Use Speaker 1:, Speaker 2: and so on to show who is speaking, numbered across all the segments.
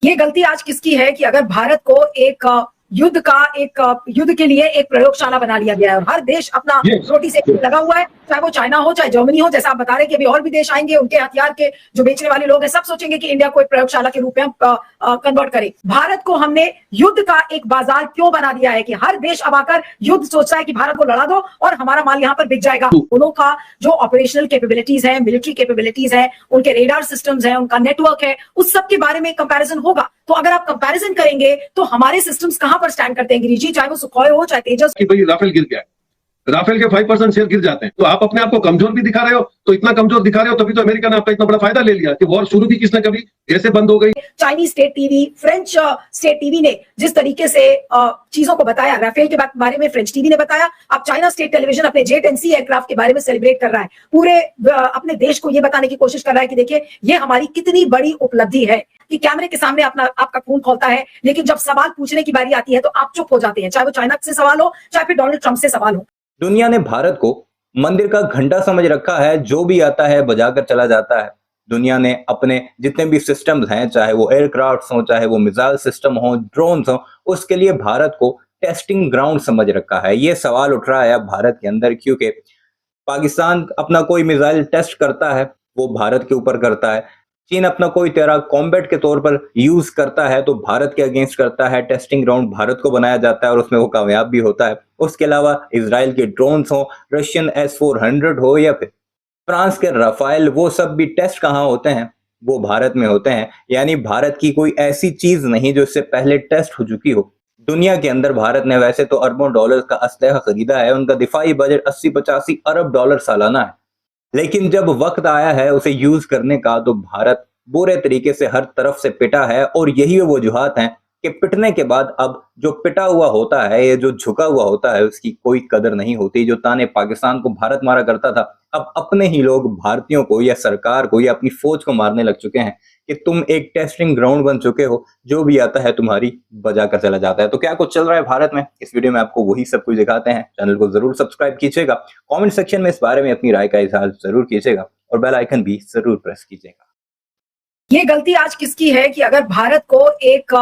Speaker 1: ये गलती आज किसकी है कि अगर भारत को एक युद्ध के लिए एक प्रयोगशाला बना लिया गया है और हर देश अपना रोटी से लगा हुआ है, चाहे वो चाइना हो चाहे जर्मनी हो। जैसा आप बता रहे हैं कि अभी और भी देश आएंगे, उनके हथियार के जो बेचने वाले लोग हैं सब सोचेंगे कि इंडिया को एक प्रयोगशाला के रूप में कन्वर्ट करे। भारत को हमने युद्ध का एक बाजार क्यों बना दिया है कि हर देश अब आकर युद्ध सोचता है कि भारत को लड़ा दो और हमारा माल यहाँ पर बिक जाएगा। दोनों का जो ऑपरेशनल कैपेबिलिटीज है, मिलिट्री कैपेबिलिटीज है, उनके रेडार सिस्टम्स है, उनका नेटवर्क है, उस सब के बारे में कंपैरिजन होगा। तो अगर आप कंपैरिजन करेंगे तो हमारे सिस्टम्स कहां पर स्टैंड करते हैं गिरिजी, चाहे वो सुखोई हो चाहे तेजस।
Speaker 2: कि भाई राफेल गिर गया है, राफेल के 5% शेयर गिर जाते हैं, तो आप अपने आप को कमजोर भी दिखा रहे हो। तो इतना कमजोर दिखा रहे हो तभी तो अमेरिका ने आपका इतना बड़ा फायदा ले लिया कि वॉर शुरू भी किसने कभी कैसे बंद हो गई।
Speaker 1: Chinese state TV, French state TV ने जिस तरीके से चीजों को बताया, राफेल के बारे में फ्रेंच टीवी ने बताया। अब चाइना स्टेट टेलीविजन अपने J-10C एयरक्राफ्ट के बारे में सेलिब्रेट कर रहा है, पूरे अपने देश को यह बताने की कोशिश कर रहा है कि देखिए ये हमारी कितनी बड़ी उपलब्धि है कि कैमरे के सामने आपका खून खौलता है, लेकिन जब सवाल पूछने की बारी आती है तो आप चुप हो जाते हैं, चाहे वो चाइना से सवाल हो चाहे फिर डोनाल्ड ट्रंप से सवाल हो।
Speaker 3: दुनिया ने भारत को मंदिर का घंटा समझ रखा है, जो भी आता है बजाकर चला जाता है। दुनिया ने अपने जितने भी सिस्टम्स हैं, चाहे वो एयरक्राफ्ट हो, चाहे वो मिसाइल सिस्टम हो, ड्रोन्स हो, उसके लिए भारत को टेस्टिंग ग्राउंड समझ रखा है। ये सवाल उठ रहा है अब भारत के अंदर, क्योंकि पाकिस्तान अपना कोई मिसाइल टेस्ट करता है वो भारत के ऊपर करता है, चीन अपना कोई तेरा कॉम्बैट के तौर पर यूज करता है तो भारत के अगेंस्ट करता है। टेस्टिंग ग्राउंड भारत को बनाया जाता है और उसमें वो कामयाब भी होता है। उसके अलावा इजराइल के ड्रोन्स हो, रशियन S-400 हो या फिर फ्रांस के राफेल, वो सब भी टेस्ट कहाँ होते हैं? वो भारत में होते हैं। यानी भारत की कोई ऐसी चीज नहीं जो इससे पहले टेस्ट हो चुकी हो। दुनिया के अंदर भारत ने वैसे तो अरबों डॉलर का असलहा खरीदा है, उनका दिफाई बजट 80-85 अरब डॉलर सालाना है, लेकिन जब वक्त आया है उसे यूज करने का तो भारत बुरे तरीके से हर तरफ से पिटा है। और यही वो वजूहात हैं कि पिटने के बाद अब जो पिटा हुआ होता है, ये जो झुका हुआ होता है, उसकी कोई कदर नहीं होती। जो ताने पाकिस्तान को भारत मारा करता था, अब अपने ही लोग भारतीयों को या सरकार को या अपनी फौज को मारने लग चुके हैं कि तुम एक टेस्टिंग ग्राउंड बन चुके हो, जो भी आता है तुम्हारी बजा कर चला जाता है। तो क्या कुछ चल रहा है भारत में, इस वीडियो में आपको वही सब कुछ दिखाते हैं। चैनल को जरूर सब्सक्राइब कीजिएगा, कमेंट सेक्शन में इस बारे में अपनी राय का इजहार जरूर कीजिएगा और बेल आइकन भी जरूर प्रेस कीजिएगा।
Speaker 1: ये गलती आज किसकी है कि अगर भारत को एक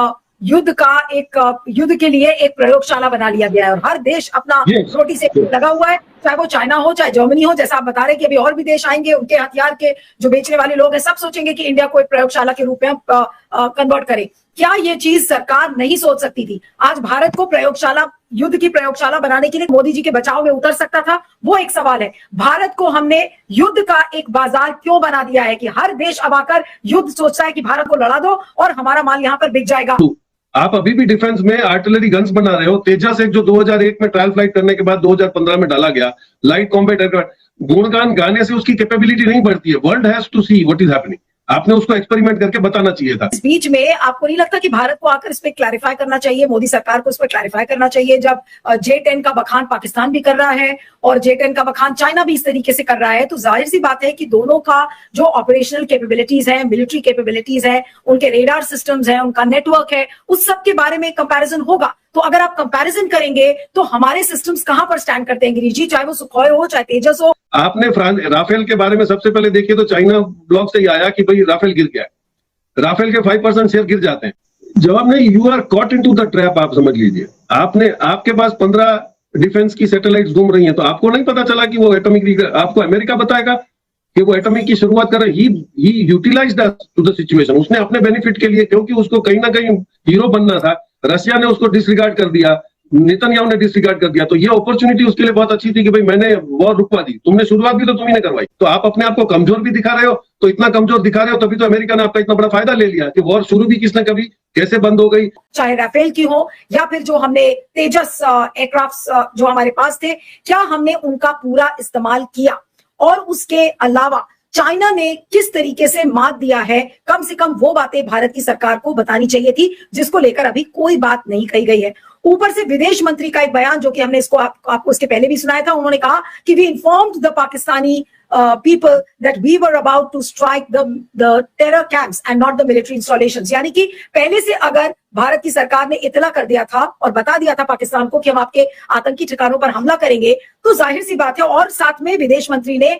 Speaker 1: युद्ध के लिए एक प्रयोगशाला बना लिया गया है और हर देश अपना रोटी से लगा हुआ है, चाहे वो चाइना हो चाहे जर्मनी हो। जैसा आप बता रहे हैं कि अभी और भी देश आएंगे, उनके हथियार के जो बेचने वाले लोग हैं सब सोचेंगे कि इंडिया को एक प्रयोगशाला के रूप में कन्वर्ट करे। क्या ये चीज सरकार नहीं सोच सकती थी? आज भारत को युद्ध की प्रयोगशाला बनाने के लिए मोदी जी के बचाव में उतर सकता था, वो एक सवाल है। भारत को हमने युद्ध का एक बाजार क्यों बना दिया है कि हर देश अब आकर युद्ध सोचता है कि भारत को लड़ा दो और हमारा माल यहाँ पर बिक जाएगा।
Speaker 2: आप अभी भी डिफेंस में आर्टिलरी गन्स बना रहे हो। तेजस एक जो 2001 में ट्रायल फ्लाइट करने के बाद 2015 में डाला गया लाइट कॉम्बैट एयरक्राफ्ट, गुणगान गाने से उसकी कैपेबिलिटी नहीं बढ़ती है। World has to see what is happening. आपने उसको एक्सपेरिमेंट करके बताना चाहिए था।
Speaker 1: इस बीच में आपको नहीं लगता कि भारत को आकर इस पे क्लैरिफाई करना चाहिए, मोदी सरकार को इस पे क्लैरिफाई करना चाहिए? जब J-10 का बखान पाकिस्तान भी कर रहा है और J-10 का बखान चाइना भी इस तरीके से कर रहा है, तो जाहिर सी बात है कि दोनों का जो ऑपरेशनल कैपेबिलिटीज है, मिलिट्री कैपेबिलिटीज है, उनके रेडार सिस्टम्स है, उनका नेटवर्क है, उस सब के बारे में कंपैरिजन होगा। तो अगर आप कंपैरिजन करेंगे तो हमारे सिस्टम्स कहां पर स्टैंड करते हैं गिरिजी, चाहे वो सुखोई हो चाहे तेजस हो।
Speaker 2: आपने राफेल के बारे में सबसे पहले देखिए तो चाइना ब्लॉग से ही आया कि भाई राफेल गिर गया है, राफेल के 5% शेयर गिर जाते हैं। जवाब नहीं, you are caught into the trap. आप समझ लीजिए, आपके पास 15 डिफेंस की सैटेलाइट्स घूम रही हैं, तो आपको नहीं पता चला कि वो एटॉमिक, आपको अमेरिका बताएगा कि वो एटॉमिक की शुरुआत कर रहे। ही यूटिलाइज्ड टू द सिचुएशन। उसने अपने बेनिफिट के लिए, क्योंकि उसको कहीं ना कहीं हीरो बनना था, रशिया ने उसको डिसरिगार्ड कर दिया, नेतन्याहू ने डिसरिगार्ड कर दिया। तो ये अपॉर्चुनिटी उसके लिए बहुत अच्छी थी कि भाई मैंने वॉर रुकवा दी, तुमने शुरुआत भी तो तुम्ही ने करवाई। तो आप अपने आप को कमजोर भी दिखा रहे हो। तो इतना कमजोर दिखा रहे हो तभी तो अमेरिका ने आपका इतना बड़ा फायदा ले लिया कि वॉर शुरू भी किसने कभी कैसे बंद हो गई।
Speaker 1: चाहे राफेल की हो या फिर जो हमने तेजस एयरक्राफ्ट जो हमारे पास थे, क्या हमने उनका पूरा इस्तेमाल किया? और उसके अलावा चाइना ने किस तरीके से मात दिया है, कम से कम वो बातें भारत की सरकार को बतानी चाहिए थी, जिसको लेकर अभी कोई बात नहीं कही गई है। ऊपर से विदेश मंत्री का एक बयान, जो कि हमने इसको आपको इसके पहले भी सुनाया था, उन्होंने कहा कि we informed the Pakistani people that we were about to strike the terror camps and not the military installations। यानी कि पहले से अगर भारत की सरकार ने इतला कर दिया था और बता दिया था पाकिस्तान को कि हम आपके आतंकी ठिकानों पर हमला करेंगे, तो जाहिर सी बात है। और साथ में विदेश मंत्री ने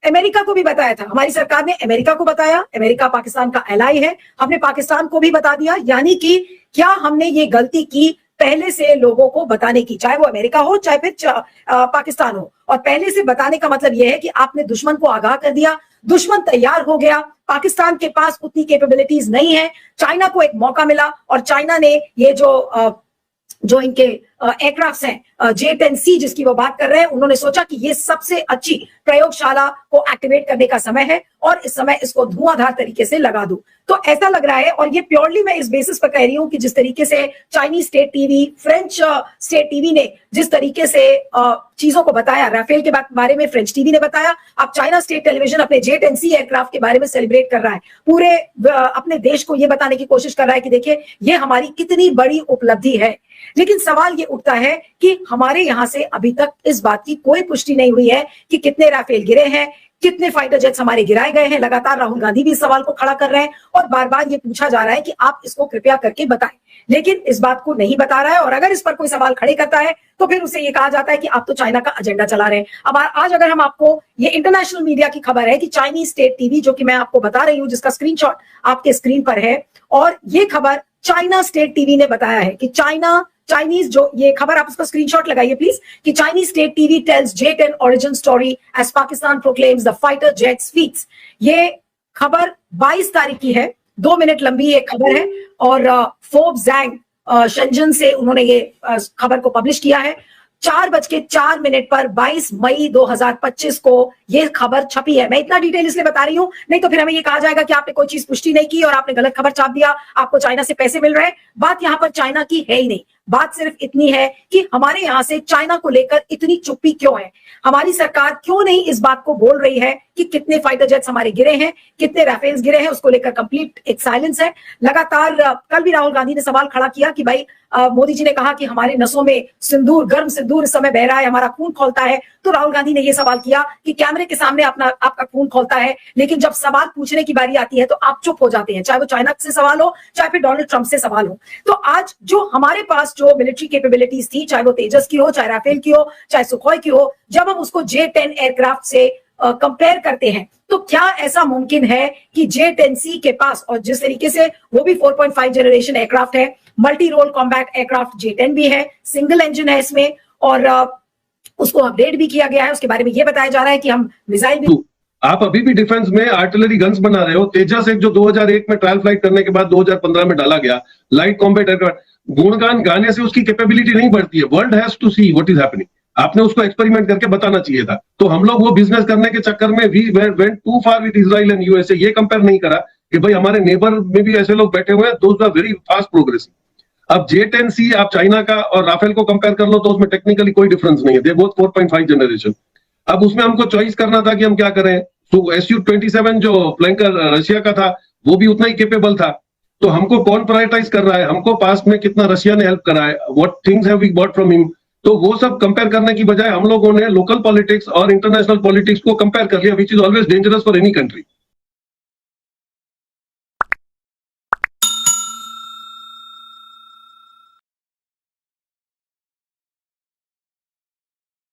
Speaker 1: अमेरिका को भी बताया था, हमारी सरकार ने अमेरिका को बताया, अमेरिका पाकिस्तान का एलाई है, हमने पाकिस्तान को भी बता दिया। यानी कि क्या हमने ये गलती की पहले से लोगों को बताने की, चाहे वो अमेरिका हो चाहे फिर पाकिस्तान हो। और पहले से बताने का मतलब यह है कि आपने दुश्मन को आगाह कर दिया, दुश्मन तैयार हो गया, पाकिस्तान के पास उतनी कैपेबिलिटीज नहीं है, चाइना को एक मौका मिला और चाइना ने ये जो इनके एयरक्राफ्ट हैं J-10C जिसकी वो बात कर रहे हैं, उन्होंने सोचा कि ये सबसे अच्छी प्रयोगशाला को एक्टिवेट करने का समय है और इस समय इसको धुआंधार तरीके से लगा दूं। तो ऐसा लग रहा है, और ये प्योरली मैं इस बेसिस पर कह रही हूं कि जिस तरीके से Chinese state TV, French state TV ने जिस तरीके से चीजों को बताया, राफेल के बारे में फ्रेंच टीवी ने बताया, अब चाइना स्टेट टेलीविजन अपने J-10C एयरक्राफ्ट के बारे में सेलिब्रेट कर रहा है, पूरे अपने देश को ये बताने की कोशिश कर रहा है कि देखिए ये हमारी कितनी बड़ी उपलब्धि है। लेकिन सवाल ये उठता है कि हमारे यहां से अभी तक इस बात की कोई पुष्टि नहीं हुई है कि कितने राफेल गिरे हैं, कितने फाइटर जेट्स हमारे गिराए गए हैं। लगातार राहुल गांधी भी इस सवाल को खड़ा कर रहे हैं और बार बार ये पूछा जा रहा है कि आप इसको कृपया करके बताएं, लेकिन इस बात को नहीं बता रहा है। और अगर इस पर कोई सवाल खड़े करता है तो फिर उसे ये कहा जाता है कि आप तो चाइना का एजेंडा चला रहे हैं। अब आज अगर हम आपको, ये इंटरनेशनल मीडिया की खबर है कि चाइनीज स्टेट टीवी, जो कि मैं आपको बता रही हूं, जिसका स्क्रीनशॉट आपके स्क्रीन पर है, और ये खबर चाइना स्टेट टीवी ने बताया है कि चाइनीज, जो ये खबर, आप उसका स्क्रीनशॉट लगाइए प्लीज, कि Chinese state TV tells J-10 origin story as Pakistan proclaims the fighter jets feats. ये खबर 22 तारीख की है, 2 मिनट लंबी ये खबर है और फोर्ब्स जैंग शेंजन से उन्होंने ये खबर को पब्लिश किया है। 4:04 पर 22 मई 2025 को ये खबर छपी है। मैं इतना डिटेल इसलिए बता रही हूं, नहीं तो फिर हमें ये कहा जाएगा कि आपने कोई चीज पुष्टि नहीं की और आपने गलत खबर छाप दिया, आपको चाइना से पैसे मिल रहे हैं। बात यहां पर चाइना की है ही नहीं, बात सिर्फ इतनी है कि हमारे यहां से चाइना को लेकर इतनी चुप्पी क्यों है, हमारी सरकार क्यों नहीं इस बात को बोल रही है कि कितने फाइटर जेट्स हमारे गिरे हैं, कितने राफेल्स गिरे हैं, उसको लेकर कंप्लीट एक साइलेंस है। लगातार कल भी राहुल गांधी ने सवाल खड़ा किया कि भाई मोदी जी ने कहा कि हमारे नसों में सिंदूर, गर्म सिंदूर इस समय बह रहा है, हमारा खून खौलता है। तो राहुल गांधी ने यह सवाल किया कि कैमरे के सामने आपका खून खौलता है, लेकिन जब सवाल पूछने की बारी आती है तो आप चुप हो जाते हैं, चाहे वो चाइना से सवाल हो चाहे फिर डोनाल्ड ट्रंप से सवाल हो। तो आज जो हमारे पास जो मिलिट्री कैपेबिलिटीज थी, चाहे वो तेजस की हो, चाहे राफेल की हो, चाहे सुखोई की हो, जब हम उसको J-10 एयरक्राफ्ट से कंपेयर करते हैं तो क्या ऐसा मुमकिन है कि J-10C के पास, और जिस तरीके से वो भी 4.5 जनरेशन एयरक्राफ्ट है, multi role combat aircraft J-10 भी है, सिंगल इंजन है इसमें और उसको अपडेट भी किया गया है, उसके बारे में ये बताया जा रहा है कि हम मिसाइल भी।
Speaker 2: आप अभी भी डिफेंस में आर्टिलरी गन्स बना रहे हो। तेजस एक जो 2001 में ट्रायल फ्लाइट करने के बाद 2015 में डाला गया लाइट कॉम्बैट एयरक्राफ्ट, गुणगान गाने से उसकी कैपेबिलिटी नहीं बढ़ती है। World has to see what is happening. आपने उसको एक्सपेरिमेंट करके बताना चाहिए था। तो हम लोग वो बिजनेस करने के चक्कर में we went too far with Israel and USA. ये कंपेयर नहीं करा कि भाई हमारे नेबर में भी ऐसे लोग बैठे हुए हैं, दोस्त आर वेरी फास्ट प्रोग्रेसिव। अब J-10C आप चाइना का और राफेल को कंपेयर कर लो तो उसमें टेक्निकली कोई डिफरेंस नहीं है, दे बोथ 4.5 जनरेशन। अब उसमें हमको चॉइस करना था कि हम क्या करें। तो Su-27 जो फ्लैंकर रशिया का था वो भी उतना ही केपेबल था। तो हमको कौन प्रायोरिटाइज कर रहा है, हमको पास्ट में कितना रशिया ने हेल्प करा है, what things have we bought from him. तो वो सब कंपेयर करने की बजाय हम लोगों ने लोकल पॉलिटिक्स और इंटरनेशनल पॉलिटिक्स को कंपेयर कर लिया, which is always dangerous for any country.